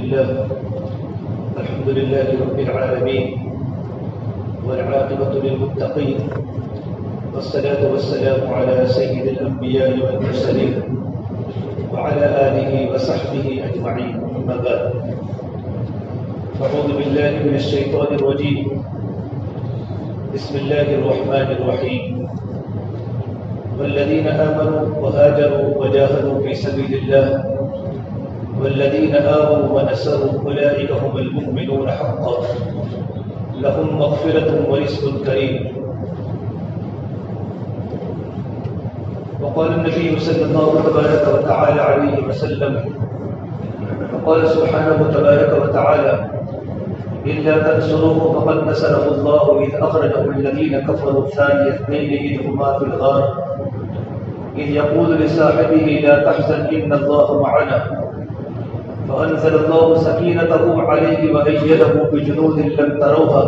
لله الحمد لله رب العالمين والعاقبة للمتقين والصلاة والسلام على سيد الأنبياء والمرسلين وعلى آله وصحبه أجمعين. أما بعد أعوذ بالله من الشيطان الرجيم. بسم الله الرحمن الرحيم. والذين آمنوا وهاجروا وجاهدوا في سبيل الله والذين آووا ونصروا أولئك هم المؤمنون حقا لهم مغفرة ورزق كريم. وقال النبي صلى الله تبارك وتعالى عليه وسلم وقال سبحانه تبارك وتعالى إلا تنصروه فقد نصره الله إذ أخرجه الذين كفروا ثاني اثنين إذ هما في الغار إذ يقول لصاحبه لا تحزن إن الله معنا فأنزل الله سكينته عليه وأيده بجنود لم تروها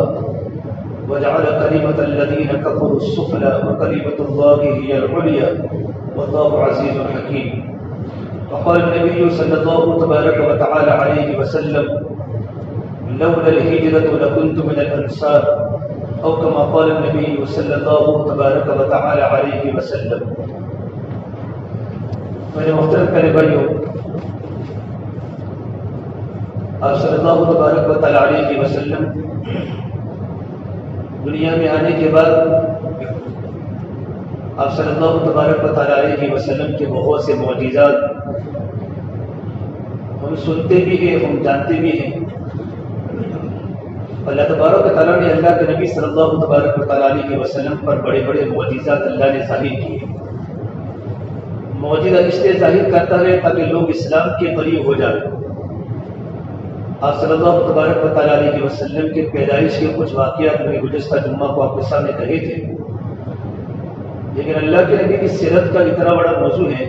وجعل كلمة الذين كفروا السفلى وكلمة الله هي العليا والله عزيز حكيم. وقال النبي صلى الله تبارك وتعالى عليه وسلم لولا الهجرة لكنت من الأنصار أو كما قال النبي صلى الله تبارك وتعالى عليه وسلم. میرے محترم پیارے بھائیوں، آپ صلی اللہ تبارک و تعالیٰ علیہ وسلم دنیا میں آنے کے بعد آپ صلی اللہ تبارک و تعالیٰ علیہ وسلم کے بہت سے معجزات ہم سنتے بھی ہیں، ہم جانتے بھی ہیں. اللہ تبارک و تعالیٰ نے اللہ کے نبی صلی اللہ تبارک و تعالیٰ علیہ وسلم پر بڑے بڑے معجزات اللہ نے ظاہر کیے. معجزہ اس لیے ظاہر کرتا ہے تاکہ لوگ اسلام کے قریب ہو جائیں. آپ صلی اللہ تبارک و تعالیٰ علیہ وسلم کے پیدائش کے کچھ واقعات میں گزشتہ جمعہ کو آپ کے سامنے کہے تھے، لیکن اللہ کے نبی کی سیرت کا اتنا بڑا موضوع ہے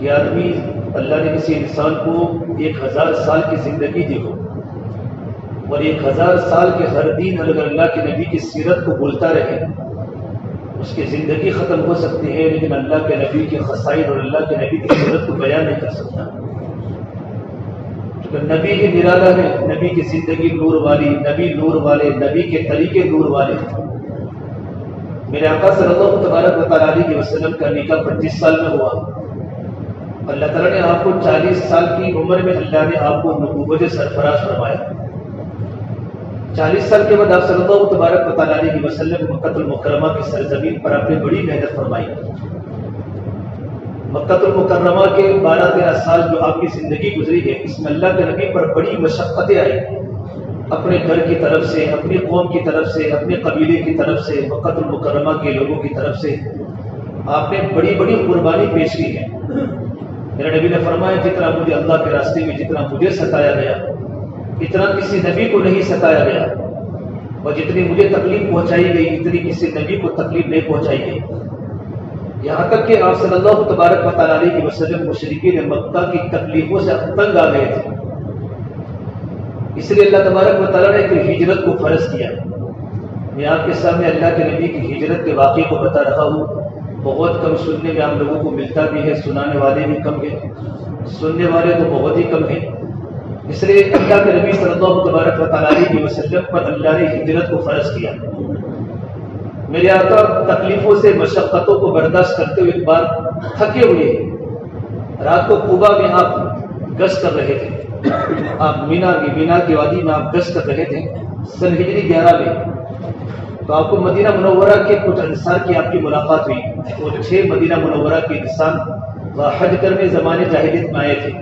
کہ آدمی اللہ نے کسی انسان کو 1000 سال کی زندگی دی ہو اور 1000 سال کے ہر دن اگر اللہ کے نبی کی سیرت کو بولتا رہے اس کی زندگی ختم ہو سکتی ہے، لیکن اللہ کے نبی کے خصائص اور اللہ کے نبی کی سیرت کو بیان نہیں کر سکتا. نبی ہی نرالا ہے، نبی کی زندگی نور والی، نبی نور والے، نبی کے طریقے نور والے. میرے آقا صلی اللہ تبارک و تعالیٰ علیہ وسلم کا نکاح 25 سال میں ہوا. اللہ تعالیٰ نے آپ کو 40 سال کی عمر میں اللہ نے آپ کو نبوت سرفراز فرمایا. 40 سال کے بعد آپ صلی اللہ تبارک و تعالیٰ علیہ وسلم مکہ المکرمہ کی سرزمین پر آپ نے بڑی محنت فرمائی. مکہ المکرمہ کے 12-13 سال جو آپ کی زندگی گزری ہے، اس میں اللہ کے نبی پر بڑی مشقتیں آئی. اپنے گھر کی طرف سے، اپنی قوم کی طرف سے، اپنے قبیلے کی طرف سے، مکہ المکرمہ کے لوگوں کی طرف سے آپ نے بڑی بڑی قربانی پیش کی ہے. میرے نبی نے فرمایا جتنا مجھے اللہ کے راستے میں جتنا مجھے ستایا گیا اتنا کسی نبی کو نہیں ستایا گیا، اور جتنی مجھے تکلیف پہنچائی گئی اتنی کسی نبی کو تکلیف نہیں پہنچائی گئی. یہاں تک کہ آپ صلی اللہ تبارک و تعالیٰ علیہ وسلم مشرکین مکہ کی تکلیفوں سے تنگ آ گئے تھے. اس لیے اللہ تبارک و تعالیٰ نے ایک ہجرت کو فرض کیا. میں آپ کے سامنے اللہ کے نبی کی ہجرت کے واقعے کو بتا رہا ہوں. بہت کم سننے میں آپ لوگوں کو ملتا بھی ہے، سنانے والے بھی کم ہیں، سننے والے تو بہت ہی کم ہیں. اس لیے اللہ کے نبی صلی اللہ تبارک و تعالیٰ علیہ وسلم پر اللہ نے ہجرت کو فرض کیا. میرے آقا تکلیفوں سے، مشقتوں کو برداشت کرتے ہوئے ایک بار تھکے ہوئے رات کو قبا میں آپ گشت کر رہے تھے. آپ مینا کی وادی میں آپ گشت کر رہے تھے سن ہجری 11 میں. تو آپ کو مدینہ منورہ کے کچھ انصار کی آپ کی ملاقات ہوئی. وہ 6 مدینہ منورہ کے انسان حج کرنے زمانے جاہلیت میں آئے تھے.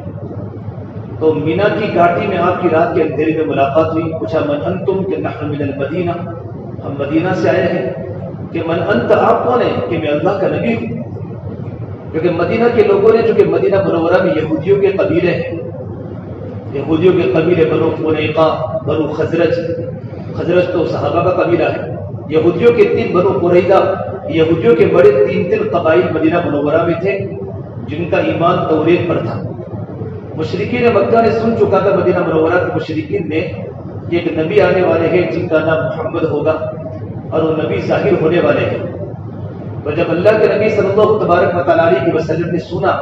تو مینا کی گھاٹی میں آپ کی رات کے اندھیرے میں ملاقات ہوئی. پوچھا من انتم کہ نحن من المدینہ، ہم مدینہ سے آئے ہیں. کہ من انت، آپ کون ہیں؟ کہ میں اللہ کا نبی ہوں. کیونکہ مدینہ کے لوگوں نے، جو کہ مدینہ منورہ میں یہودیوں کے قبیلے ہیں، یہودیوں کے قبیلے بنو قریظہ، بنو خزرج تو صحابہ کا قبیلہ ہے. یہودیوں کے 3 بنو قریظہ، یہودیوں کے بڑے 3 قبائل مدینہ منورہ میں تھے جن کا ایمان توریت پر تھا. مشرکین مکہ نے سن چکا تھا، مدینہ منورہ کے مشرکین نے کہ ایک نبی آنے والے ہیں جن کا نام محمد ہوگا اور وہ نبی ظاہر ہونے والے ہیں. تو جب اللہ کے نبی صلی اللہ تبارک و تعالیٰ علیہ وسلم نے سنا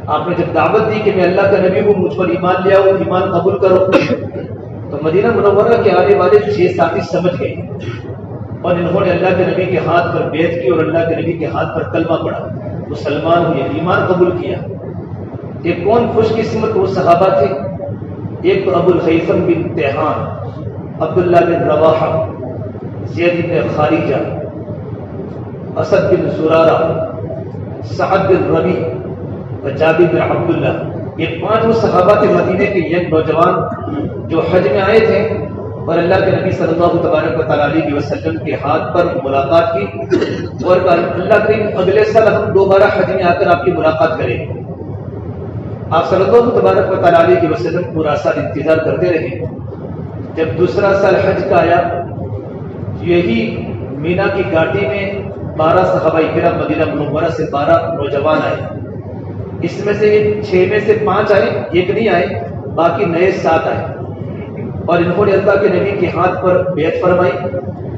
آپ نے جب دعوت دی کہ میں اللہ کا نبی ہوں، مجھ پر ایمان لے آؤ، ایمان قبول کرو، تو مدینہ منورہ کے آنے والے 6 ساتھی سمجھ گئے اور انہوں نے اللہ کے نبی کے ہاتھ پر بیعت کی اور اللہ کے نبی کے ہاتھ پر کلمہ پڑھا، مسلمان ہوئے، ایمان قبول کیا۔ ایک کون خوش قسمت وہ صحابہ تھے؟ ایک تو ابو الہیثم بن تیہان، عبداللہ بن رواحہ، زید بن خارجہ، اسد بن زرارہ، سعد بن ربی اور جابر بن عبداللہ، یہ 5 وہ صحابہ تھے مدینے کے یک نوجوان جو حج میں آئے تھے اور اللہ کے نبی صلی اللہ تبارک و تعالیٰ علیہ وسلم کے ہاتھ پر ملاقات کی اور اللہ کریم اگلے سال ہم دوبارہ حج میں آ کر آپ کی ملاقات کریں گے۔ آپ صلی اللہ تبارک و تعالیٰ علیہ وسلم پورا سال انتظار کرتے رہے۔ جب دوسرا سال حج کا آیا، یہی مینا کی گھاٹی میں 12 صحابہ کرام مدینہ منورہ سے 12 نوجوان آئے، اس میں سے 6 میں سے 5 آئے، ایک نہیں آئے، باقی نئے 7 آئے اور انہوں نے اللہ کے نبی کے ہاتھ پر بیعت فرمائی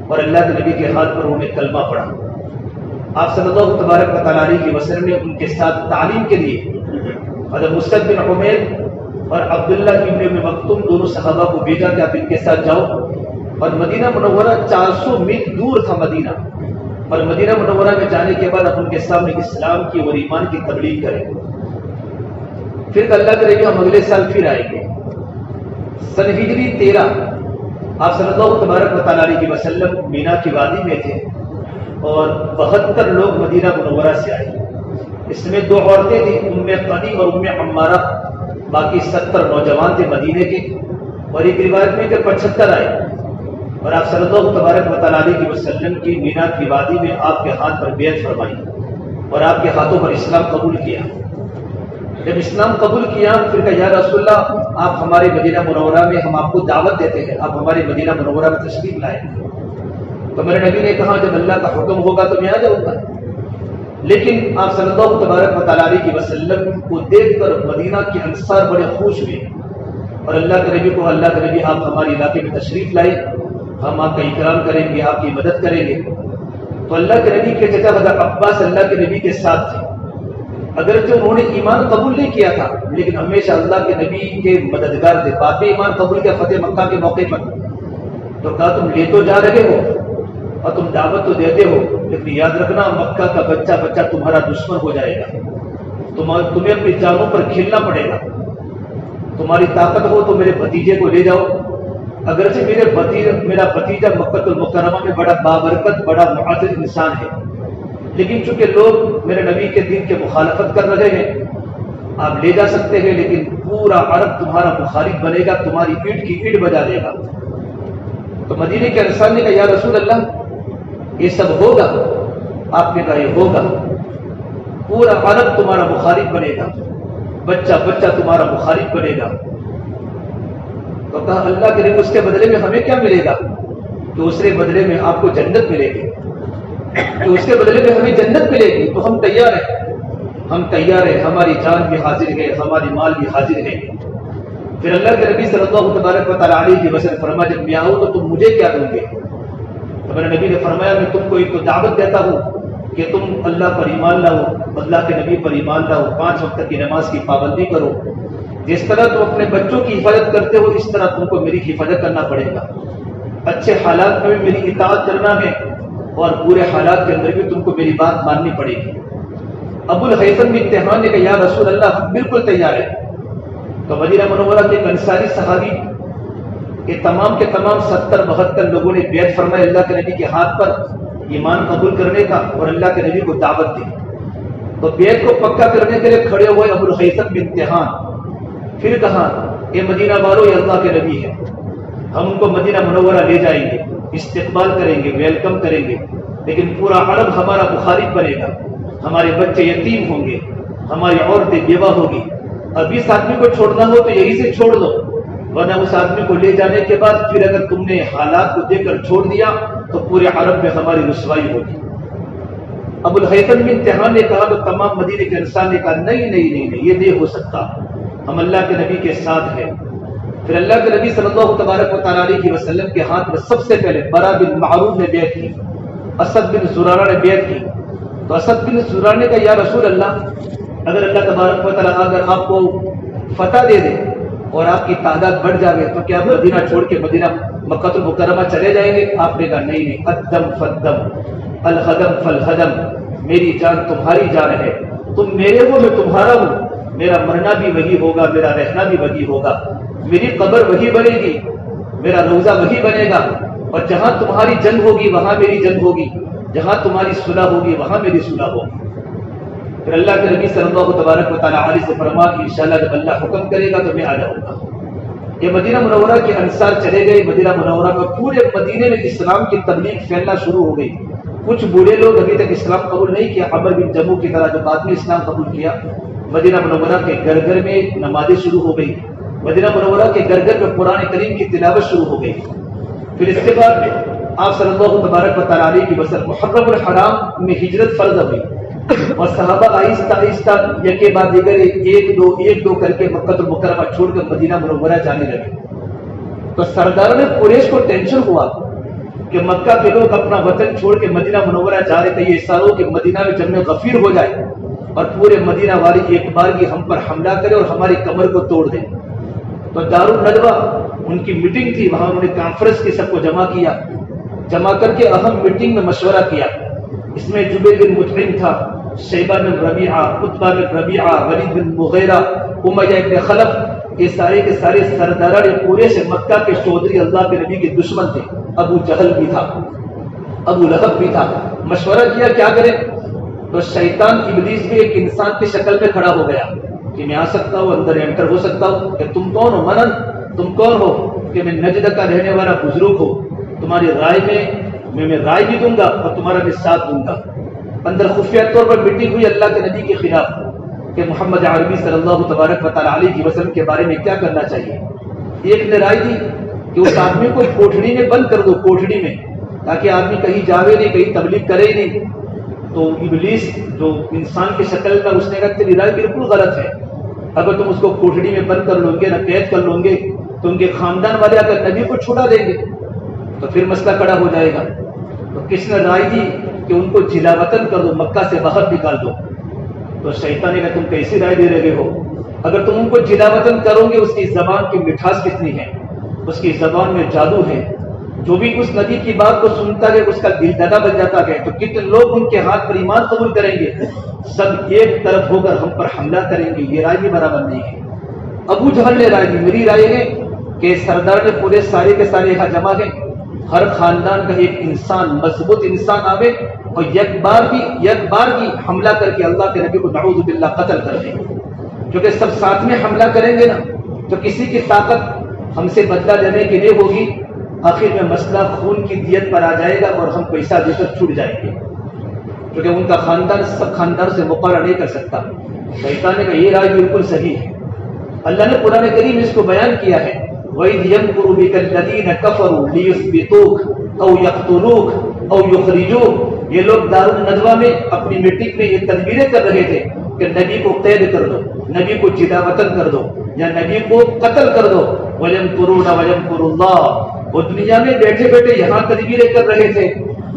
اور اللہ کے نبی کے ہاتھ پر انہوں نے کلمہ پڑھا۔ آپ صلی اللہ تبارک و تعالیٰ علیہ وسلم نے ان کے ساتھ تعلیم کے لیے حضرت مصعب بن عمیر اور عبداللہ ابن ام مکتوم دونوں صحابہ کو بھیجا کہ آپ ان کے ساتھ جاؤ، اور مدینہ منورہ 400 میل دور تھا مدینہ، اور مدینہ منورہ میں جانے کے بعد آپ ان کے سامنے اسلام کی اور ایمان کی تبلیغ کریں۔ پھر اللہ کرے گا ہم اگلے سال پھر آئیں گے۔ سن ہجری 13 آپ صلی اللہ تبارک و تعالیٰ علیہ وسلم مینا کی وادی میں تھے اور 72 لوگ مدینہ منورہ سے آئے، اس میں 2 عورتیں تھیں، ام قنی اور ام عمارہ، باقی 70 نوجوان تھے مدینے کے، اور ایک روایت میں کہ 75 آئے اور آپ صلی اللہ تبارک و تعالیٰ علیہ وسلم کی مینا کی وادی میں آپ کے ہاتھ پر بیعت فرمائی اور آپ کے ہاتھوں پر اسلام قبول کیا۔ جب اسلام قبول کیا پھر کہا یا رسول اللہ آپ ہمارے مدینہ منورہ میں، ہم آپ کو دعوت دیتے ہیں، آپ ہمارے مدینہ منورہ میں تشریف لائیں۔ تو میرے نبی نے کہا جب اللہ کا حکم ہوگا تو میں آ جاؤں گا، لیکن آپ صلی اللہ تبارک و تعالیٰ علیہ وسلم کو دیکھ کر مدینہ کے انصار بڑے خوش ہوئے اور اللہ کے نبی کو، اللہ کے نبی آپ ہمارے علاقے میں تشریف لائے، ہم آپ کا اکرام کریں گے، آپ کی مدد کریں گے۔ تو اللہ کے نبی کے چچا حضرت عباس اللہ کے نبی کے ساتھ تھے، اگرچہ انہوں نے ایمان قبول نہیں کیا تھا لیکن ہمیشہ اللہ کے نبی کے مددگار تھے۔ بعد میں ایمان قبول کیا فتح مکہ کے موقع پر، تو کہا تم لے تو جا رہے ہو اور تم دعوت تو دیتے ہو، لیکن یاد رکھنا مکہ کا بچہ تمہارا دشمن ہو جائے گا، تمہیں اپنی جانوں پر کھیلنا پڑے گا، تمہاری طاقت ہو تو میرے بھتیجے کو لے جاؤ۔ اگرچہ میرا بھتیجا مکہ المکرمہ میں بڑا بابرکت، بڑا معزز انسان ہے، لیکن چونکہ لوگ میرے نبی کے دین کے مخالفت کر رہے ہیں، آپ لے جا سکتے ہیں لیکن پورا عرب تمہارا مخالف بنے گا، تمہاری پیٹھ کی پیٹھ بجا دے گا۔ تو مدینے کے انصار نے کہا یا رسول اللہ یہ سب ہوگا؟ آپ نے کہا یہ ہوگا، پورا عرب تمہارا مخالف بنے گا، بچہ تمہارا مخالف بنے گا۔ تو کہا اللہ کے نبی اس کے بدلے میں ہمیں کیا ملے گا؟ تو اس کے بدلے میں آپ کو جنت ملے گی، تو اس کے بدلے میں ہمیں جنت ملے گی، تو ہم تیار ہیں، ہماری جان بھی حاضر ہے، ہماری مال بھی حاضر ہے۔ پھر اللہ کے نبی صلی اللہ تبارک و تعالیٰ علیہ وسلم فرمایا جب میں آؤں تو تم مجھے کیا دو گے؟ تو میرے نبی نے فرمایا میں تم کو ایک تو دعوت دیتا ہوں کہ تم اللہ پر ایمان لاؤ، اللہ کے نبی پر ایمان لاؤ، 5 وقت کی نماز کی پابندی کرو، جس طرح تم اپنے بچوں کی حفاظت کرتے ہو اس طرح تم کو میری حفاظت کرنا پڑے گا، اچھے حالات میں بھی میری اطاعت کرنا ہے اور برے حالات کے اندر بھی تم کو میری بات ماننی پڑے گی۔ ابو الہیثم بن تیہان نے کہا یا رسول اللہ ہم بالکل تیار ہیں۔ تو مدینہ منورہ کے انصاری صحابی کے تمام 70-72 لوگوں نے بیعت فرمایا اللہ کے نبی کے ہاتھ پر ایمان قبول کرنے کا اور اللہ کے نبی کو دعوت دی۔ تو بیعت کو پکا کرنے کے لیے کھڑے ہوئے ابو الہیثم بن تیہان، پھر کہا یہ مدینہ والوں یہ اللہ کے نبی ہے، ہم ان کو مدینہ منورہ لے جائیں گے، استقبال کریں گے، ویلکم کریں گے، لیکن پورا عرب ہمارا مخالف بنے گا، ہمارے بچے یتیم ہوں گے، ہماری عورتیں بیوہ ہوگی، اب اس آدمی کو چھوڑنا ہو تو یہی سے چھوڑ دو، ورنہ اس آدمی کو لے جانے کے بعد پھر اگر تم نے حالات کو دیکھ کر چھوڑ دیا تو پورے عرب میں ہماری رسوائی ہوگی۔ ابو الہیثم بن تیہان نے کہا تو تمام مدینے کے انسان نے کہا نہیں یہ نہیں ہو سکتا، ہم اللہ کے نبی کے ساتھ ہیں۔ پھر اللہ کے نبی صلی اللہ تبارک و تعالیٰ علیہ وسلم کے ہاتھ میں سب سے پہلے برا بن معروف نے بیعت کی، اسد بن زرارہ نے بیعت کی۔ تو اسد بن زرارہ نے کہا یا رسول اللہ اگر اللہ تبارک و تعالیٰ اگر آپ کو فتح دے دے اور آپ کی تعداد بڑھ جائے تو کیا مدینہ چھوڑ کے مدینہ مکہ المکرمہ چلے جائیں گے؟ آپ نے کہا نہیں، قدم فدم الحدم فالحدم، میری جان تمہاری جان ہے، تم میرے ہو میں تمہارا ہوں، میرا مرنا بھی وہی ہوگا، میرا رہنا بھی وہی ہوگا، میری قبر وہی بنے گی، میرا روزہ وہی بنے گا، اور جہاں تمہاری جنگ ہوگی وہاں میری جنگ ہوگی، جہاں تمہاری صلح ہوگی وہاں میری صلح ہوگی۔ پھر اللہ کے نبی صلی اللہ تبارک و تعالیٰ علیہ سے فرما کہ انشاءاللہ جب اللہ حکم کرے گا تو میں آ جاؤں گا۔ یہ مدینہ منورہ کے انصار چلے گئے، مدینہ منورہ میں پورے مدینے میں اسلام کی تبلیغ پھیلنا شروع ہو گئی۔ کچھ بوڑھے لوگ ابھی تک اسلام قبول نہیں کیا، عمر بن جموع کی طرح جو بعد میں اسلام قبول کیا، مدینہ منورہ کے گھر گھر میں نمازیں شروع ہو گئی، مدینہ منورہ کے گھر گھر میں قرآن کریم کی تلاوت شروع ہو گئی۔ پھر اس کے بعد آپ صلی اللہ تبارک و تعالیٰ علیہ کی بسر محرم الحرام میں ہجرت فرض ہوئی، اور صحابہ آہستہ آہستہ یکے بعد دیگر ایک دو کر کے مکہ المکرمہ چھوڑ کر مدینہ منورہ جانے لگے۔ تو سرداروں نے قریش کو ٹینشن ہوا کہ مکہ کے لوگ اپنا وطن چھوڑ کے مدینہ منورہ جا رہے تھے، یہ ایسا ہو کہ مدینہ میں جنگ غفیر ہو جائے اور پورے مدینہ والے ایک بار کی ہم پر حملہ کرے اور ہماری کمر کو توڑ دے۔ تو دارالندوہ ان کی میٹنگ تھی، وہاں انہوں نے کانفرنس کے سب کو جمع کر کے اہم میٹنگ میں مشورہ کیا۔ اس میں جبیر بن مطعم تھا، شیبہ بن ربیعہ، عتبہ بن ربیعہ، ولید بن مغیرہ، امیہ بن خلف، یہ سارے کے سارے سرداران پورے سے مکہ کے چودھری اللہ کے نبی کے دشمن تھے۔ ابو جہل بھی تھا، ابو لہب بھی تھا۔ مشورہ کیا کیا کریں؟ تو شیطان ابلیس بھی ایک انسان کی شکل میں کھڑا ہو گیا کہ میں آ سکتا ہوں، اندر انٹر ہو سکتا ہوں کہ تم کون ہو؟ منن، تم کون ہو؟ کہ میں نجد کا رہنے والا بزرگ ہوں، تمہاری رائے میں رائے بھی دوں گا اور تمہارا بھی ساتھ دوں گا۔ اندر خفیہ طور پر میٹنگ ہوئی اللہ کے نبی کے خلاف کہ محمد عربی صلی اللہ تبارک و تعالیٰ علیہ وسلم کے بارے میں کیا کرنا چاہیے۔ ایک نے رائے دی کہ اس آدمی کو کوٹھڑی میں بند کر دو، کوٹھڑی میں، تاکہ آدمی کہیں جاوے نہیں، کہیں تبلیغ کرے ہی نہیں۔ تو ابلیس جو انسان کی شکل میں، اس نے کہا تیری رائے بالکل غلط ہے، اگر تم اس کو کوٹھڑی میں بند کر لو گے نہ قید کر لو گے تو ان کے خاندان والے اگر نبی کو چھڑا دیں گے تو پھر مسئلہ کھڑا ہو جائے گا۔ تو کس نے رائے دی کہ ان کو جلا وطن کر دو، مکہ سے باہر نکال دو۔ تو شیطان نے کہا تم کیسی رائے دے رہے ہو؟ اگر تم ان کو جلا وطن کرو گے، اس کی زبان کی مٹھاس کتنی ہے، اس کی زبان میں جادو ہے، جو بھی اس نبی کی بات کو سنتا ہے اس کا دل دادا بن جاتا ہے، تو کتنے لوگ ان کے ہاتھ پر ایمان قبول کریں گے، سب ایک طرف ہو کر ہم پر حملہ کریں گے، یہ رائے بھی برابر نہیں ہے۔ ابو جہل نے رائے دی، میری رائے ہے کہ سردار نے پورے سارے کے سارے یہاں جمع ہیں، ہر خاندان کا ایک انسان، مضبوط انسان آوے اور یک بار کی حملہ کر کے اللہ کے نبی کو نعوذ باللہ قتل کر دیں، کیونکہ سب ساتھ میں حملہ کریں گے نا تو کسی کی طاقت ہم سے بدلہ لینے کے لیے ہوگی، آخر میں مسئلہ خون کی دیت پر آ جائے گا اور ہم پیسہ دے کر چھوٹ جائیں گے، کیونکہ ان کا خاندان سب خاندان سے مقابلہ نہیں کر سکتا۔ شیطان نے کہا یہ رائے بالکل صحیح ہے۔ اللہ نے قرآن کریم اس کو بیان کیا ہے، وَإِذْ يَمْكُرُ بِكَ الَّذِينَ كَفَرُوا لِيُثْبِتُوكَ أَوْ يَقْتُلُوكَ أَوْ يُخْرِجُوكَ۔ یہ لوگ دارالندوہ میں اپنی میٹنگ میں یہ تدبیریں کر رہے تھے کہ نبی کو قید کر دو، نبی کو جلا وطن کر دو یا نبی کو قتل کر دو۔ وَيَمْكُرُونَ وَيَمْكُرُ اللَّهُ، وہ دنیا میں بیٹھے بیٹھے یہاں تدبیریں کر رہے تھے،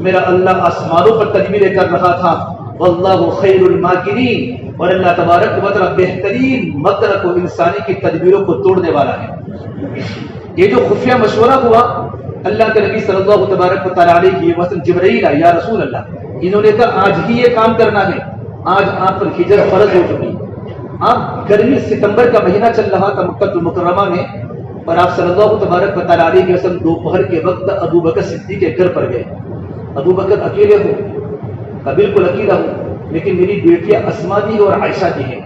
میرا اللہ آسمانوں پر تدبیریں کر رہا تھا۔ واللہ خیر الماکرین، اور اللہ تبارک و تعالی بہترین مکر کو، انسانی کی تدبیروں کو توڑنے والا ہے۔ یہ جو خفیہ مشورہ ہوا، اللہ کے نبی صلی اللہ تبارک و تعالیٰ علیہ وسلم جبرائیل آئے، یا رسول اللہ، انہوں نے کہا آج ہی یہ کام کرنا ہے، آج آپ پر ہجرت فرض ہو چکی۔ آپ گرمی ستمبر کا مہینہ چل رہا تھا مکہ المکرمہ میں، اور آپ صلی اللہ تبارک و تعالیٰ علیہ وسلم دوپہر کے وقت ابو بکر صدیق کے گھر پر گئے۔ ابو بکر اکیلے ہو؟ بالکل اکیلا ہوں، لیکن میری بیٹیاں اسما بھی اور عائشہ بھی ہیں،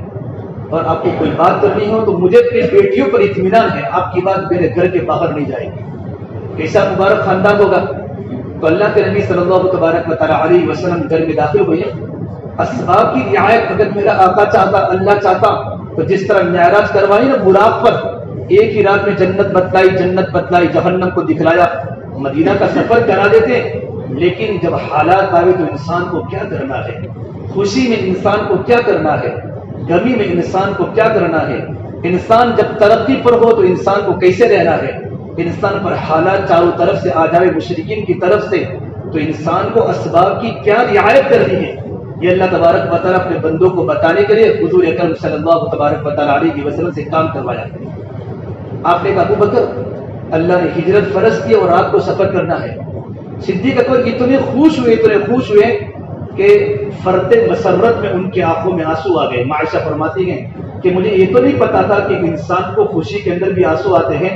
اور آپ کو کوئی بات کرنی ہو تو مجھے اپنی بیٹیوں پر اطمینان ہے، آپ کی بات میرے گھر کے باہر نہیں جائے گی۔ کیسا مبارک خاندان ہوگا؟ تو اللہ کے نبی صلی اللہ تبارک و تعالیٰ علیہ وسلم گھر میں داخل ہوئے۔ اسباب کی رعایت اگر میرا آقا چاہتا، اللہ چاہتا، تو جس طرح معراج کروائی نا براق پر، ایک ہی رات میں جنت بتلائی، جہنم کو دکھلایا، مدینہ کا سفر کرا دیتے۔ لیکن جب حالات آئے تو انسان کو کیا کرنا ہے، خوشی میں انسان کو کیا کرنا ہے، غمی میں انسان کو کیا کرنا ہے، انسان جب ترقی پر ہو تو انسان کو کیسے رہنا ہے، انسان پر حالات چاروں طرف سے آ جائے مشرکین کی طرف سے تو انسان کو اسباب کی کیا رعایت کرنی ہے۔ یہ اللہ تبارک و تعالیٰ اپنے بندوں کو بتانے کے لیے حضور اکرم صلی اللہ تبارک و تعالیٰ علیہ وسلم سے کام کروایا۔ آپ نے کہا ابو بکر اللہ نے ہجرت فرض کی اور رات کو سفر کرنا ہے۔ صدیق اکبر اتنے خوش ہوئے کہ فرد مسرت میں ان کی آنکھوں میں آنسو آ گئے۔ معائشہ فرماتی ہیں کہ مجھے یہ تو نہیں پتا تھا کہ انسان کو خوشی کے اندر بھی آنسو آتے ہیں۔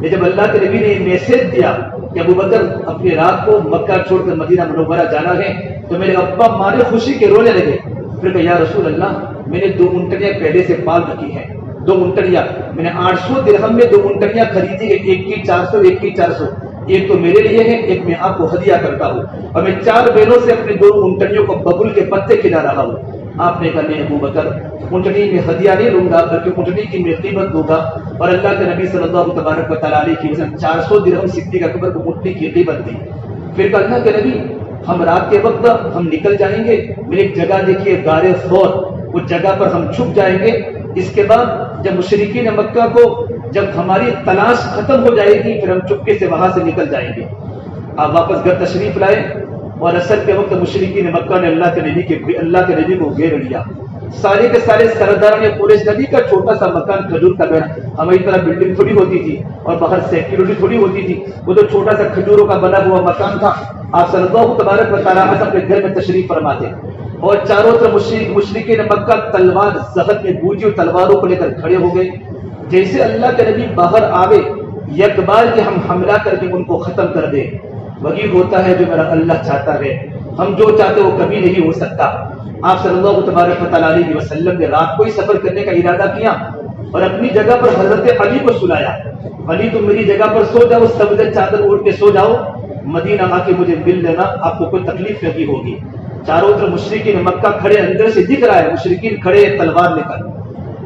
یہ جب اللہ کے نبی نے یہ میسج دیا کہ ابو بکر اپنی رات کو مکہ چھوڑ کر مدینہ منورہ جانا ہے، تو میرے ابا مارے خوشی کے رونے لگے۔ پھر کہ یا رسول اللہ میں نے 2 اونٹنیاں پہلے سے پال رکھی ہیں، 2 اونٹنیاں میں نے 800 درہم میں 2 اونٹنیاں خریدی ہے، ایک کی 400 ایک کی 400، ایک تو میرے لیے ہے، ایک میں آپ کو ہدیہ کرتا ہوں، اور میں 4 بیلوں سے اپنی 2 اونٹنیوں کو ببول کے پتے کھلا رہا ہوں۔ آپ نے کہا نہیں ابو بکر اونٹنی میں ہدیہ نہیں لوں گا بلکہ اونٹنی کی میں قیمت دوں گا، اور اللہ کے نبی صلی اللہ تبارک و تعالیٰ علیہ کی وسلم 400 درہم صدیق اکبر کو اونٹنی کی قیمت دی۔ پھر کہا اللہ کے نبی ہم رات کے وقت ہم نکل جائیں گے، میری ایک جگہ دیکھیے غار ثور، اس جگہ پر ہم چھپ جائیں گے۔ اس کے بعد جب مشرکین مکہ کو جب ہماری تلاش ختم ہو جائے گی پھر ہم چپکے سے وہاں سے نکل جائیں گے۔ آپ واپس گھر تشریف لائے اور اصل کے وقت مشرکین مکہ نے اللہ کے نبی کو گھیر لیا۔ سارے کے سارے سردار نے قریش نبی کا چھوٹا سا مکان کھجور کا گھر، ہماری طرح بلڈنگ تھوڑی ہوتی تھی اور باہر سیکورٹی تھوڑی ہوتی تھی، وہ تو چھوٹا سا کھجوروں کا بنا ہوا مکان تھا۔ آپ صلی اللہ تبارک و تعالیٰ اپنے گھر میں تشریف فرماتے اور چاروں طرف مشرکین مکہ تلوار زہر میں بوجھی ہوئی تلواروں کو لے کر کھڑے ہو گئے۔ جیسے اللہ کے نبی باہر آوے یک بار کہ ہم حملہ کر کے ان کو ختم کر دیں، وہی ہوتا ہے جو میرا اللہ چاہتا ہے، ہم جو چاہتے وہ کبھی نہیں ہو سکتا۔ آپ صلی اللہ تبارک و تعالیٰ علیہ وسلم نے رات کو ہی سفر کرنے کا ارادہ کیا اور اپنی جگہ پر حضرت علی کو سلایا، علی تم میری جگہ پر سو جاؤ، سبز چادر اوڑھ کے سو جاؤ، مدینہ آ کے مجھے مل لینا، آپ کو کوئی تکلیف نہیں ہوگی۔ چاروں طرف مشرکین مکہ کھڑے، اندر سے دکھ رہا ہے مشرکین کھڑے تلوار لے کر،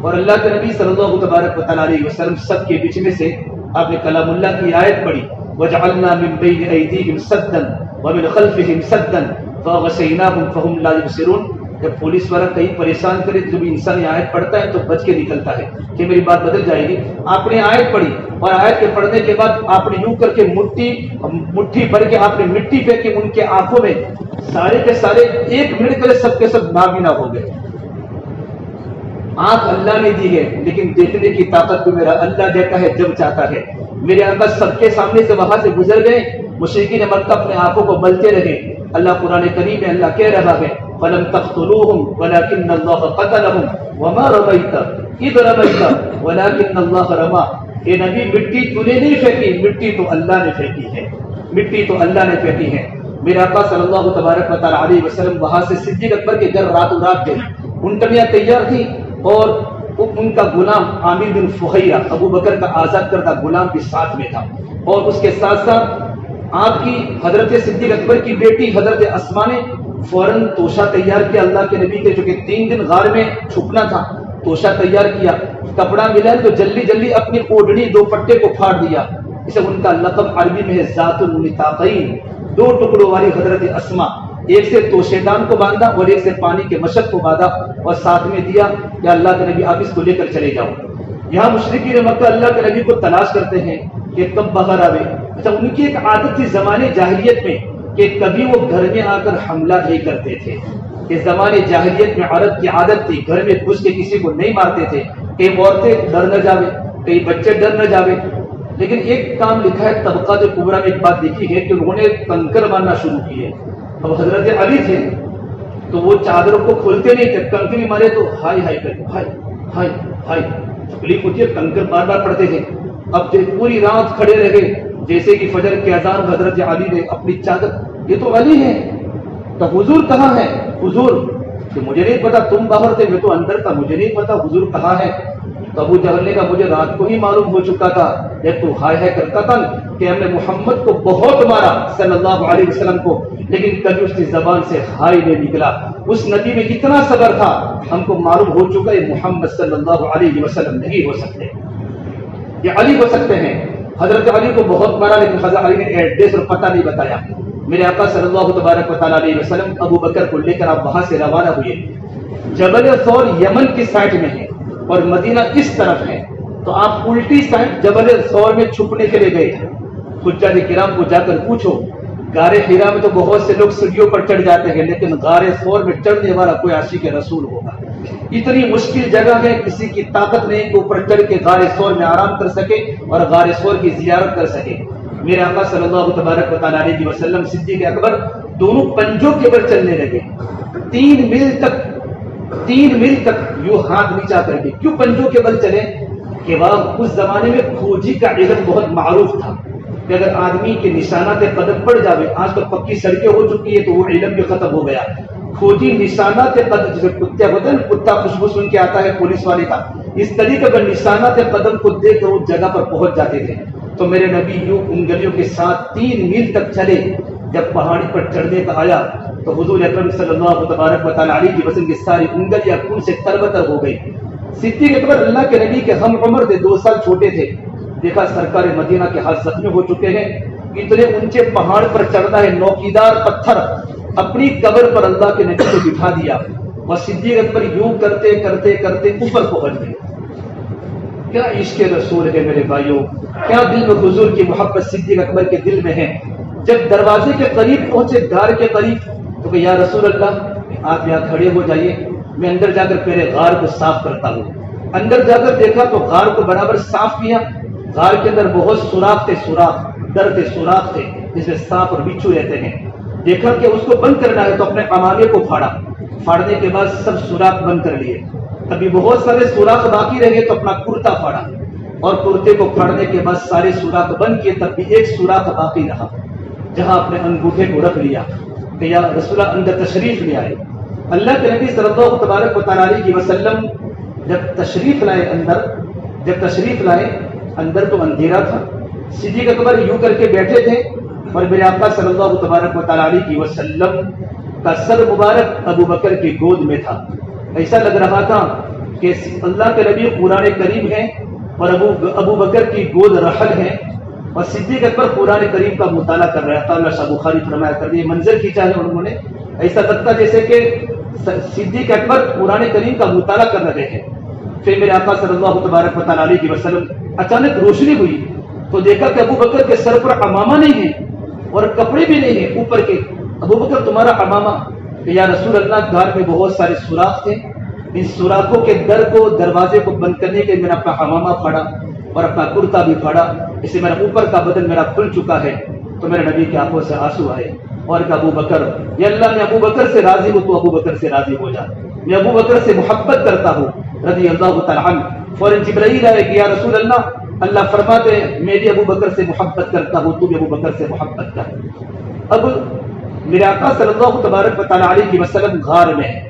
اور اللہ کے نبی صلی اللہ تبارک و تعالیٰ علیہ وسلم سب کے بیچ میں سے آپ نے کلام اللہ کی آیت پڑھی وَجَعَلْنَا مِن بَيْنِ أَيْدِيهِمْ سَدًّا وَمِنْ خَلْفِهِمْ سَدًّا فَأَغْشَيْنَاهُمْ فَهُمْ لَا يُبْصِرُونَ۔ جب پولیس والا کہیں پریشان کرے جب انسان آیت پڑھتا ہے تو بچ کے نکلتا ہے کہ میری بات بدل جائے گی۔ آپ نے آیت پڑھی اور آیت کے پڑھنے کے بعد آپ نے یوں کر کے مٹھی بھر کے آپ نے مٹی پھینکی ان کے آنکھوں میں، سارے کے سارے 1 منٹ کے لیے سب کے سب نابینا ہو گئے۔ آنکھ اللہ نے دی ہے لیکن دیکھنے کی طاقت تو میرا اللہ دیتا ہے جب چاہتا ہے۔ میرے آقا سب کے سامنے سے وہاں سے گزر گئے، مشرکین مکہ اپنے آنکھوں کو ملتے رہے۔ اللہ قرآن کریم میں اللہ کہہ رہا ہے فَلَمْ تَقْتُلُوهُمْ وَلَكِنَّ اللَّهَ قَتَلَهُمْ وَمَا رَمَيْتَ إِذْ رَمَيْتَ وَلَكِنَّ اللَّهَ رَمَى۔ اے نبی مٹی تو نے نہیں پھینکی، مٹی تو اللہ نے پھینکی ہے، مٹی تو اللہ نے پھینکی ہے۔ میرے آقا صلی اللہ تبارک و تعالیٰ علیہ وسلم وہاں سے صدیق اکبر کے گھر راتوں رات گئے، اونٹنیاں تیار تھی اور ان کا غلام عامر بن فہیرہ ابو بکر کا آزاد کردہ غلام بھی ساتھ میں تھا، اور اس کے ساتھ ساتھ آپ کی حضرت صدیق اکبر کی بیٹی حضرت اسماء نے فوراً توشہ تیار کیا۔ اللہ کے نبی کے چونکہ 3 دن غار میں چھپنا تھا، توشہ تیار کیا، کپڑا ملا تو جلدی جلدی اپنی اوڑھنی 2 پٹے کو پھاڑ دیا۔ اسے ان کا لقب عربی میں ہے ذات النطاقین، 2 ٹکڑوں والی حضرت اسماء، ایک سے توشے دان کو باندھا اور ایک سے پانی کے مشق کو باندھا اور ساتھ میں دیا کہ اللہ کے نبی آپ اس کو لے کر چلے جاؤ۔ یہاں مشرکین مکہ اللہ کے نبی کو تلاش کرتے ہیں کہ کب باہر آوے۔ اچھا ان کی ایک عادت تھی زمانے جاہلیت میں کہ کبھی وہ گھر میں آ کر حملہ نہیں کرتے تھے، کہ زمانے جاہلیت میں عرب کی عادت تھی گھر میں گھس کے کسی کو نہیں مارتے تھے، کئی عورتیں ڈر نہ جاوے، کئی بچے ڈر نہ جاوے۔ لیکن ایک کام لکھا ہے طبقات کبریٰ میں ایک بات لکھی ہے کہ انہوں نے کنکر مارنا شروع کیے۔ اب حضرت علی تھے تو وہ چادروں کو کھولتے نہیں تھے، کنکر مارے تو ہائی ہائی کر ہائی ہائی ہائی تکلیف ہوتی ہے، کنکر بار بار پڑتے تھے۔ اب پوری رات کھڑے رہے، جیسے کہ فجر کے اذان حضرت علی نے اپنی چادر، یہ تو علی ہے، تو حضور کہاں ہے؟ حضور کہ مجھے نہیں پتا، تم باہر تھے میں تو اندر تھا، مجھے نہیں پتا حضور کہاں ہے۔ تو ابو جہل نے کہا مجھے رات کو ہی معلوم ہو چکا تھا، جب تو ہائے ہائے کرتا تھا کہ ہم نے محمد کو بہت مارا صلی اللہ علیہ وسلم کو، لیکن کبھی اس کی زبان سے ہائے نہیں نکلا۔ اس نبی میں اتنا صبر تھا، ہم کو معلوم ہو چکا ہے محمد صلی اللہ علیہ وسلم نہیں ہو سکتے، یہ علی ہو سکتے ہیں۔ حضرت علی کو بہت مارا لیکن حضرت علی نے ایڈریس اور پتہ نہیں بتایا۔ میرے آقا صلی اللہ تبارک و تعالیٰ علیہ وسلم ابو بکر کو لے کر آپ وہاں سے روانہ ہوئے۔ جبل ثور یمن کی سائٹ میں ہے اور مدینہ اس طرف ہے، تو آپ الٹی سائٹ جبل ثور میں چھپنے کے لیے گئے۔ حجاج کرام کو جا کر پوچھو غار حرا میں تو بہت سے لوگ سیڑھیوں پر چڑھ جاتے ہیں، لیکن غار ثور میں چڑھنے والا کوئی عاشق رسول ہوگا۔ اتنی مشکل جگہ ہے، کسی کی طاقت نہیں کہ اوپر چڑھ کے غار ثور میں آرام کر سکے اور غار ثور کی زیارت کر سکے۔ میرے آقا صلی اللہ تبارک و تعالیٰ علیہ وسلم صدیق اکبر دونوں پنجوں کے بل چلنے لگے، 3 میل تک یوں ہاتھ نیچا کر کے۔ کیوں پنجوں کے بل چلے؟ کہ وہاں اس زمانے میں کھوجی کا علم بہت معروف تھا کہ اگر آدمی کے نشانات قدم پڑ جاوے، آج تو پکی سڑکیں ہو چکی ہے تو وہ علم بھی ختم ہو گیا، کھوجی نشانات قدم، جیسے کتے ہوتے ہیں، کتا خوشبو سن کے آتا ہے پولیس والے کا، اس طریقے پر نشانات قدم کو دیکھ کر اس جگہ پر پہنچ جاتے تھے۔ تو میرے نبی یوں انگلیوں کے ساتھ 3 میل تک چلے۔ جب پہاڑی پر چڑھنے کا آیا تو حضور اکرم صلی اللہ تبارک و تعالیٰ علیہ وسلم کی ساری انگلیاں خون سے تربتر ہو گئی۔ صدیق اکبر اللہ کے نبی کے ہم عمر تھے، 2 سال چھوٹے تھے۔ دیکھا سرکار مدینہ کے ہاتھ زخمی ہو چکے ہیں، اتنے اونچے پہاڑ پر چڑھنا ہے، نوکیدار پتھر، اپنی قبر پر اللہ کے نبی کو بٹھا دیا اور صدیق اکبر یوں کرتے کرتے کرتے اوپر پہنچ گئے۔ کیا عشق رسول ہے میرے بھائیوں، کیا دل میں حضور کی محبت صدیق اکبر کے دل میں ہے۔ جب دروازے کے قریب پہنچے، غار کے قریب، تو کہ یا رسول اللہ آپ یہاں کھڑے ہو جائیے، میں اندر جا کر پہلے غار کو صاف کرتا ہوں۔ اندر جا کر دیکھا تو غار کو برابر صاف کیا۔ غار کے اندر بہت سوراخ تھے، سوراخ تھے جس میں سانپ اور بچھو رہتے ہیں۔ دیکھا کہ اس کو بند کرنا ہے تو اپنے امامے کو پھاڑنے کے بعد سب سوراخ بند کر لیے۔ ابھی بہت سارے سوراخ باقی رہے تو اپنا کرتا پھاڑا اور کرتے کو پھاڑنے کے بعد سارے سوراخ بند کیے، تب بھی ایک سوراخ باقی رہا، جہاں اپنے انگوٹھے کو رکھ لیا کہ یا رسول اللہ اندر تشریف لے آئے۔ اللہ کے نبی صلی اللہ تبارک و تعالیٰ علیہ وسلم جب تشریف لائے اندر تو اندھیرا تھا، صدیق اکبر یوں کر کے بیٹھے تھے اور میرے آقا صلی اللہ تبارک و تعالیٰ علیہ وسلم کا سر مبارک ابو بکر کی گود میں تھا۔ ایسا لگ رہا تھا کہ اللہ کے نبی قرآن کریم ہیں اور ابو بکر کی گود رحل ہے اور صدیق اکبر قرآن کریم کا مطالعہ کر رہا تھا۔ اللہ شاہ بخاری فرمایا کر دیا، منظر کھینچا ہے انہوں نے، ایسا لگتا جیسے کہ صدیق اکبر قرآن کریم کا مطالعہ کر رہے ہیں۔ پھر میرے آقا صلی اللہ تبارک و تعالیٰ علیہ وسلم اچانک روشنی ہوئی تو دیکھا کہ ابو بکر کے سر پر امامہ نہیں ہے اور کپڑے بھی نہیں ہیں اوپر کے۔ ابو بکر تمہارا امامہ؟ کہ یا رسول اللہ گھر میں بہت سارے سوراخ تھے، ان سوراخوں کے دروازے کو بند کرنے کے لیے میں نے اپنا امامہ پھاڑا اور اپنا کرتا بھی پھاڑا، اس سے میرا اوپر کا بدن میرا کھل چکا ہے۔ تو میرے نبی کی آنکھوں سے آنسو آئے اور کہ ابو بکر، یا اللہ میں ابو بکر سے راضی ہوں تو ابو بکر سے راضی ہو جا، میں ابو بکر سے محبت کرتا ہوں رضی اللہ تعالیٰ عنہ۔ فوراً جبرائیل آئے کہ یا رسول اللہ فرماتے ہیں میں بھی ابو بکر سے محبت کرتا ہوں، تو بھی ابو بکر سے محبت کر۔ اب میرے آقا صلی اللہ تبارک و تعالیٰ علیہ وسلم غار میں ہے،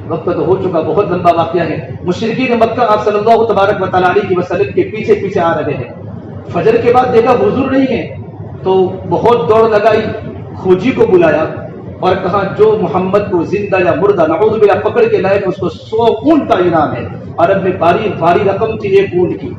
وقت تو ہو چکا، بہت لمبا واقعہ ہے۔ مشرکین مکہ آپ صلی اللہ تبارک و تعالیٰ علیہ وسلم کے پیچھے پیچھے آ رہے ہیں۔ فجر کے بعد دیکھا حضور نہیں ہے تو بہت دوڑ لگائی، کھوجی کو بلایا اور کہا جو محمد کو زندہ یا مردہ نعوذ باللہ پکڑ کے لائے اس کو 100 اونٹ کا انعام ہے۔ عرب میں باری رقم تھی 1 اونٹ کی،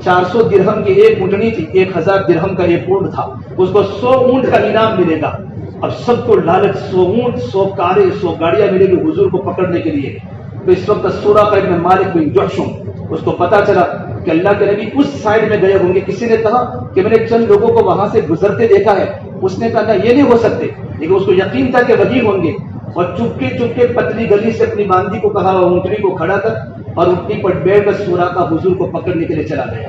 400 درہم کی 1 اونٹنی تھی، 1000 درہم کا 1 اونٹ تھا، اس کو 100 اونٹ کا انعام ملے گا۔ اب سب کو لالچ، 100 اونٹ، 100 کاریں، 100 گاڑیاں ملے گی حضور کو پکڑنے کے لیے۔ تو اس وقت سورہ ابن مالک بن جحشم، اس کو پتا چلا کہ اللہ کے نبی اس سائڈ میں گئے ہوں گے۔ کسی نے کہا کہ میں نے چند لوگوں کو وہاں سے گزرتے دیکھا ہے، اس نے کہا یہ نہیں ہو سکتے، لیکن اس کو یقین تھا کہ وہی ہوں گے، اور چپکے پتلی گلی سے اپنی باندی کو کہا اونٹنی کو کھڑا کر اور اونٹنی پر بیٹھ کر سوراخا حضور کو پکڑنے کے لیے چلا گیا۔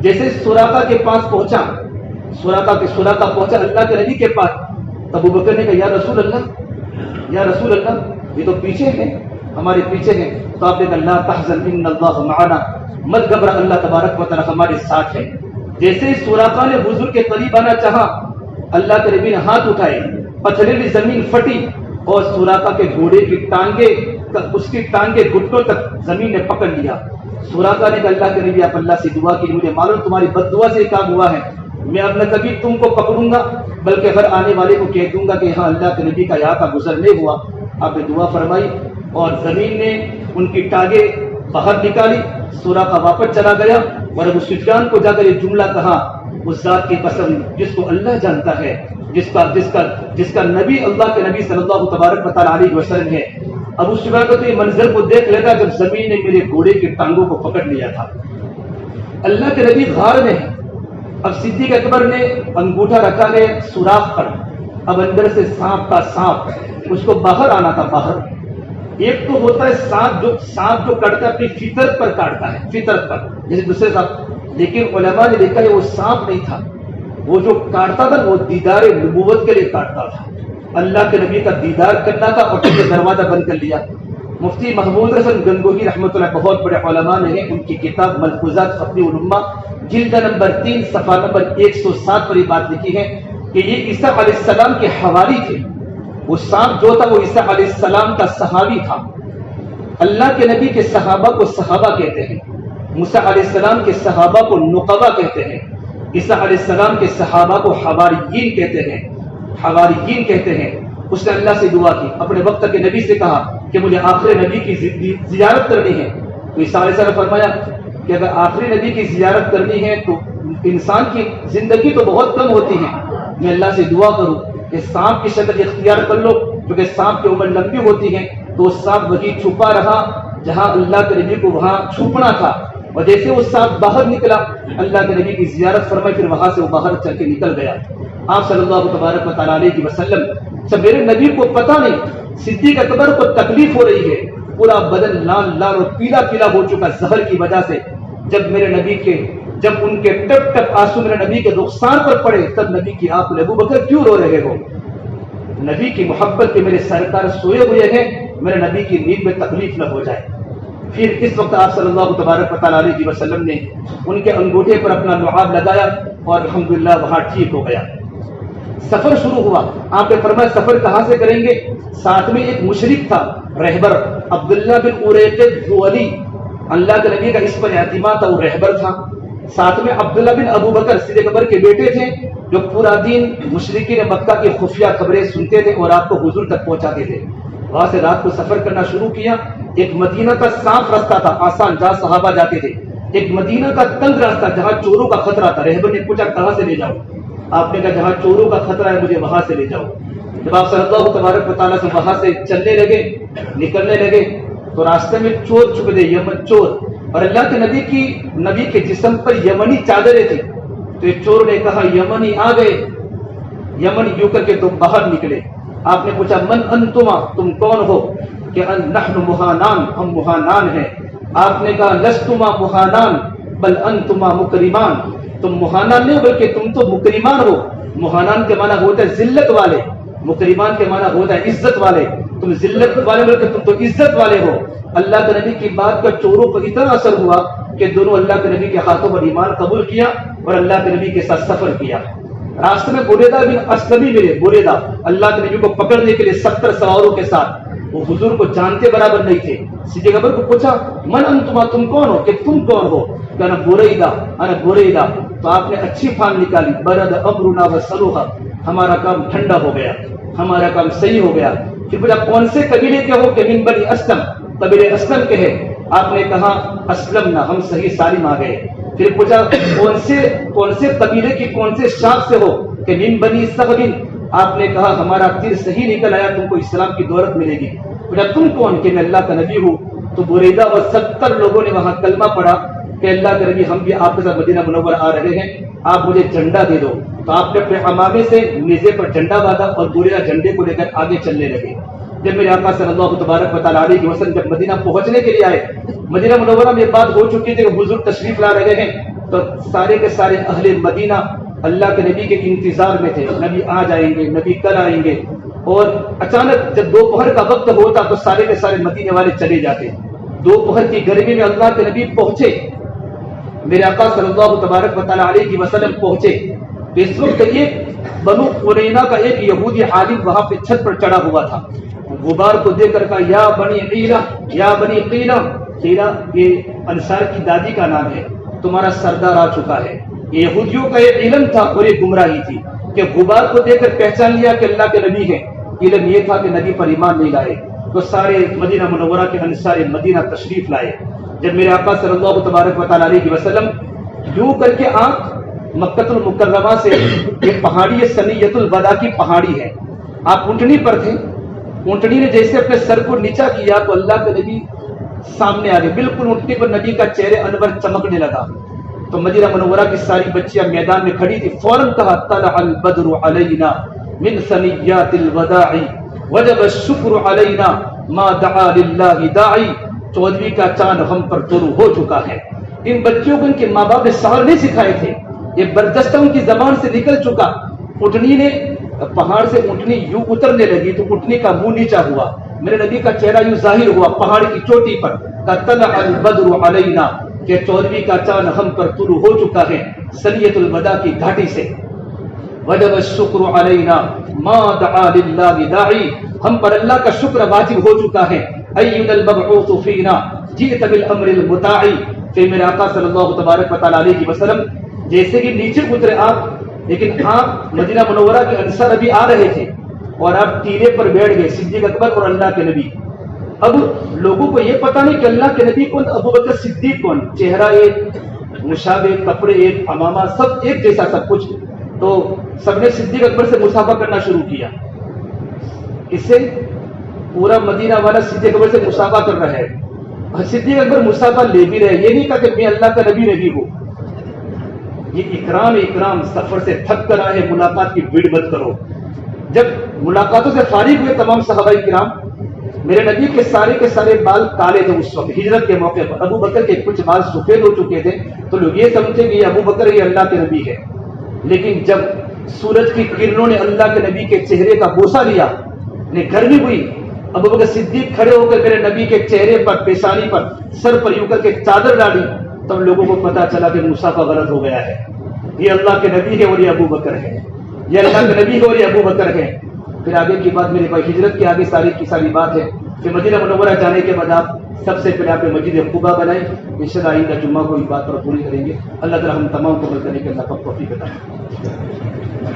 جیسے سوراخا کے پاس پہنچا، سوراخا پہنچا اللہ کے نبی کے پاس، ابو بکر نے کہا یا رسول اللہ یہ تو پیچھے ہیں، ہمارے پیچھے ہیں۔ تو آپ نے کہا لا تحزن ان اللہ معنا، مت گھبرا، اللہ تبارک و تعالی ہمارے ساتھ ہے۔ جیسے ہی سوراخا نے حضور کے قریب آنا چاہا، اللہ کے نبی نے ہاتھ اٹھائے، پتھریلی زمین پھٹی اور سوراخا کے گھوڑے کی ٹانگیں گھٹنوں تک زمین نے پکڑ لیا۔ سوراخا نے کہا اللہ کے نبی آپ اللہ سے دعا کی، مجھے معلوم تمہاری بد دعا سے کام ہوا ہے، میں اب نہ کبھی تم کو پکڑوں گا بلکہ ہر آنے والے کو کہہ دوں گا کہ یہاں اللہ کے نبی کا یہاں کا گزر نہیں ہوا۔ آپ نے دعا فرمائی اور زمین نے ان کی ٹانگیں باہر نکالی۔ سوراخا واپس چلا گیا اور ابو سفیان کو جا کر یہ جملہ کہا، اس ذات کی قسم جس کو اللہ جانتا ہے، جس کا نبی اللہ کے نبی صلی اللہ تبارک و تعالیٰ علیہ وسلم ہے، ابو سفیان کو تو یہ منظر کو دیکھ لیتا جب زمین نے میرے گھوڑے کی ٹانگوں کو پکڑ لیا تھا۔ اللہ کے نبی غار میں ہے، اب صدیق اکبر نے انگوٹھا رکھا ہے سوراخ پر، اب اندر سے سانپ کا سانپ، اس کو باہر آنا تھا باہر۔ ایک تو ہوتا ہے سانپ جو کاٹتا ہے اپنی فطرت پر کاٹتا ہے، فطرت پر جیسے دوسرے سانپ، لیکن علماء نے دیکھا ہے وہ سانپ نہیں تھا، وہ جو کاٹتا تھا وہ دیدار نبوت کے لیے کاٹتا تھا، اللہ کے نبی کا دیدار کرنا تھا، اور پھر دروازہ بند کر لیا۔ مفتی محمود حسن گنگوہی رحمۃ اللہ بہت بڑے علماء نے ہیں، ان کی کتاب ملفوظات فقہ الامہ جلد نمبر 3 صفحہ نمبر 107 پر یہ بات لکھی ہے کہ یہ عیسیٰ علیہ السلام کے حواری تھے۔ وہ سانپ جو تھا وہ عیسیٰ علیہ السلام کا صحابی تھا۔ اللہ کے نبی کے صحابہ کو صحابہ کہتے ہیں، موسیٰ علیہ السلام کے صحابہ کو نقبا کہتے ہیں، عیسیٰ علیہ السلام کے صحابہ کو حواریین کہتے ہیں، حواریین کہتے ہیں۔ اس نے اللہ سے دعا کی، اپنے وقت کے نبی سے کہا کہ مجھے آخری نبی کی زیارت کرنی ہے، تو عیسیٰ علیہ السلام نے فرمایا کہ اگر آخری نبی کی زیارت کرنی ہے تو انسان کی زندگی تو بہت کم ہوتی ہے، میں اللہ سے دعا کروں کہ سانپ کی شکل اختیار کر لو، کیونکہ سانپ کی عمر لمبی ہوتی ہے، تو سانپ وہی چھپا رہا جہاں اللہ کے نبی کو وہاں چھپنا تھا، اور جیسے وہ سانپ باہر نکلا اللہ کے نبی کی زیارت فرمائی، پھر وہاں سے وہ باہر چل کے نکل گیا۔ آپ صلی اللہ تبارک و تعالیٰ علیہ وسلم جب میرے نبی کو پتہ نہیں صدیق اکبر کو تکلیف ہو رہی ہے، پورا بدن لال لال اور پیلا پیلا ہو چکا زہر کی وجہ سے، جب ان کے ٹپ ٹپ آنسو میرے نبی کے رخسار پر پڑے، تب نبی کی آپ ابو بکر کیوں رو رہے ہو؟ نبی کی محبت کے میرے سرکار سوئے ہوئے ہیں، میرے نبی کی نیند میں تکلیف نہ ہو جائے۔ پھر اس وقت آپ صلی اللہ تبارک و تعالیٰ علیہ وسلم نے ان کے انگوٹھے پر اپنا لعاب لگایا اور الحمدللہ وہاں ٹھیک ہو گیا۔ سفر شروع ہوا، آپ نے فرمایا سفر کہاں سے کریں گے؟ ساتھ میں ایک مشرک تھا رہبر عبداللہ بن اریقط ذولی، اللہ کے نبی کا اس پر اعتماد تھا، وہ رہبر تھا۔ ساتھ میں عبداللہ بن ابو بکر صدیق اکبر کے بیٹے تھے، جو پورا دن مشرکین مکہ کی خفیہ خبریں سنتے تھے اور آپ کو حضور تک پہنچاتے تھے۔ وہاں سے رات کو سفر کرنا شروع کیا۔ ایک مدینہ کا صاف راستہ تھا، آسان، جہاں صحابہ جاتے تھے۔ ایک مدینہ کا تنگ راستہ جہاں چوروں کا خطرہ تھا۔ رہبر نے پوچھا کہاں سے لے جاؤ؟ آپ نے کہا جہاں چوروں کا خطرہ ہے مجھے وہاں سے لے جاؤ۔ جب آپ صلی اللہ تبارک و تعالیٰ سے وہاں سے چلنے لگے، نکلنے لگے، تو راستے میں چور چھپ گئے، یمن چور، اور اللہ کے نبی کے جسم پر یمنی چادریں تھیں۔ تو ایک چور نے کہا یمنی آ گئے، یمن یوں کر کے تم باہر نکلے۔ آپ نے پوچھا من انتما، تم کون ہو؟ کہ نحن مہانان، ہم مہانان ہیں۔ آپ نے کہا لستما مہانان بل انتما مکرمان، تم مہانان نہیں بلکہ تم تو مکرمان ہو۔ مہانان کے معنی ہوتا ہے ذلت والے، مکرمان کے معنی ہوتا ہے عزت والے، تم ذلت والے بلکہ تم تو عزت والے ہو۔ اللہ کے نبی کی بات کا چوروں پر اتنا اثر ہوا کہ دونوں اللہ کے نبی کے ہاتھوں پر ایمان قبول کیا اور اللہ کے نبی کے ساتھ سفر کیا۔ راستے میں بریدہ بن اسلمی ملے، بریدہ اللہ کے نبی کو پکڑنے کے لیے 70 سواروں کے ساتھ، وہ حضور کو جانتے برابر نہیں تھے۔ صدیق اکبر کو پوچھا من انتما، تم کون ہو؟ کہ تم کون ہو؟ کہ انا بریدہ، انا بریدہ۔ تو آپ نے اچھی پھان نکالی، برد امرنا وسلوھا، ہمارا کام ٹھنڈا ہو گیا، ہمارا کام صحیح ہو گیا۔ پھر پوچھا کون سے قبیلے کے ہو؟ کہ من بنی اسلم، قبیلے اسلم کے ہے۔ آپ نے کہا اسلمنا، ہم صحیح سالم آ گئے۔ پھر پوچھا کون سے قبیلے کی کون سے شاخ سے ہو؟ کہ من بنی سغد۔ آپ نے کہا ہمارا تیر صحیح نکل آیا، تم کو اسلام کی دولت ملے گی۔ پوچھا تم کون؟ کہ میں اللہ کا نبی ہوں۔ تو بریدہ اور 70 لوگوں نے وہاں کلمہ پڑھا کہ اللہ کے نبی ہم بھی آپ کے ساتھ مدینہ منورہ آ رہے ہیں، آپ مجھے جھنڈا دے دو۔ تو آپ نے اپنے امامے سے نیزے پر جھنڈا باندھا اور بریدہ جھنڈے کو لے کر آگے چلنے لگے۔ جب میرے آقا صلی اللہ تبارک و تعالیٰ علیہ وسلم جب مدینہ پہنچنے کے لیے آئے، مدینہ منورہ میں یہ بات ہو چکی تھی کہ حضور تشریف لا رہے ہیں، تو سارے کے سارے اہل مدینہ اللہ کے نبی کے انتظار میں تھے، نبی آ جائیں گے، نبی کل آئیں گے۔ اور اچانک جب دوپہر کا وقت ہوتا تو سارے کے سارے مدینے والے چلے جاتے۔ دوپہر کی گرمی میں اللہ کے نبی پہنچے، میرے آقا صلی اللہ تبارک و تعالیٰ علیہ وسلم پہنچے۔ اس وقت ایک بنو قرینہ کا ایک یہودی عالم وہاں پہ چھت پر چڑھا ہوا تھا۔ غبار کو دیکھ کر کہا یا بنی قیلہ، یا بنی قیلہ، قیلہ یہ انصار کی دادی کا نام ہے، تمہارا سردار آ چکا ہے۔ یہودیوں کا یہ علم تھا اور یہ گمراہی تھی کہ غبار کو دیکھ کر پہچان لیا کہ اللہ کے نبی ہے۔ علم یہ تھا کہ نبی پر ایمان نہیں لائے، تو سارے مدینہ منورہ کے انصار مدینہ تشریف لائے۔ جب میرے آقا صلی اللہ تبارک و تعالیٰ علیہ وسلم یوں کر کے آنکھ مکہ المکرمہ سے، یہ پہاڑی یہ سنیت الوداع کی پہاڑی ہے، آپ اونٹنی پر تھے، اونٹنی نے جیسے اپنے سر کو نیچا کیا تو اللہ کے نبی سامنے آ گئے، بالکل اونٹنی پر نبی کا چہرے انور چمکنے لگا۔ تو مدینہ منورہ کی ساری بچیاں میدان میں کھڑی تھی، فوراً کہا طلع البدر علینا من ثنیات الوداع وجب الشکر علینا ما دعا للہ داعی، 14ویں کا چاند ہم پر طلوع ہو چکا ہے۔ ان بچوں کو ان کے ماں باپ نے سحر نہیں سکھائے تھے، یہ بردستہ ان کی زبان سے نکل چکا۔ اونٹنی نے پہاڑ سے اونٹنی یوں اترنے لگی تو اونٹنی کا منہ نیچا ہوا، میرے نبی کا چہرہ یوں ظاہر ہوا پہاڑ کی چوٹی پر، طلع البدر علینا کہ 14ویں کا چاند ہم پر طلوع ہو چکا ہے ثنیۃ الوداع کی گھاٹی سے۔ وجب الشکر علینا ما دعا للہ داعی، ہم پر اللہ کا شکر واجب ہو چکا ہے۔ اینا المبعوث فینا جئت بالامر المطاع، کہ میرے آقا صلی اللہ تبارک و تعالی علیہ وسلم جیسے کہ نیچے اترے آپ، لیکن آپ مدینہ منورہ کے انصار ابھی آ رہے تھے اور آپ ٹیلے پر بیٹھ گئے، صدیق اکبر اور اللہ کے نبی۔ اب لوگوں کو یہ پتا نہیں کہ اللہ کے نبی کون، ابو بکر صدیق کون، چہرہ ایک، مشابہ، کپڑے ایک، امامہ سب ایک جیسا سب کچھ، تو سب نے صدیق اکبر سے مصافحہ کرنا شروع کیا۔ اس سے پورا مدینہ والا صدیق اکبر سے مصافحہ کر رہا ہے، صدیق اکبر مصافحہ لے بھی رہے، یہ نہیں کہا کہ میں اللہ کا نبی نبی ہوں۔ یہ اکرام سفر سے تھک کر آئے، ملاقات کی بھیڑ مت کرو۔ جب ملاقاتوں سے فارغ ہوئے تمام صحابہ کرام، میرے نبی کے سارے بال کالے تھے اس وقت ہجرت کے موقع پر، ابو بکر کے کچھ بال سفید ہو چکے تھے، تو لوگ یہ سمجھتے کہ یہ ابو بکر یہ اللہ کے نبی ہے۔ لیکن جب سورج کی کرنوں نے اللہ کے نبی کے چہرے کا بوسہ لیا، گرمی ہوئی، ابو بکر صدیق کھڑے ہو کر میرے نبی کے چہرے پر، پیشانی پر، سر پر یوں کر کے چادر ڈالی، تب لوگوں کو پتا چلا کہ مصافحہ غلط ہو گیا ہے، یہ اللہ کے نبی ہے اور یہ ابو بکر ہے، یہ اللہ کے نبی ہے اور یہ ابو بکر ہے۔ پھر آگے کی بات میرے بھائی، ہجرت کے آگے ساری کی ساری بات ہے کہ مدینہ منورہ جانے کے بعد آپ سب سے پہلے آپ نے مسجد قباء بنائی، انشاءاللہ آئندہ جمعہ کو اس بات پر پوری کریں گے۔ اللہ تعالی ہم تمام کو کرنے کے اللہ کا توفیق عطا فرمائے۔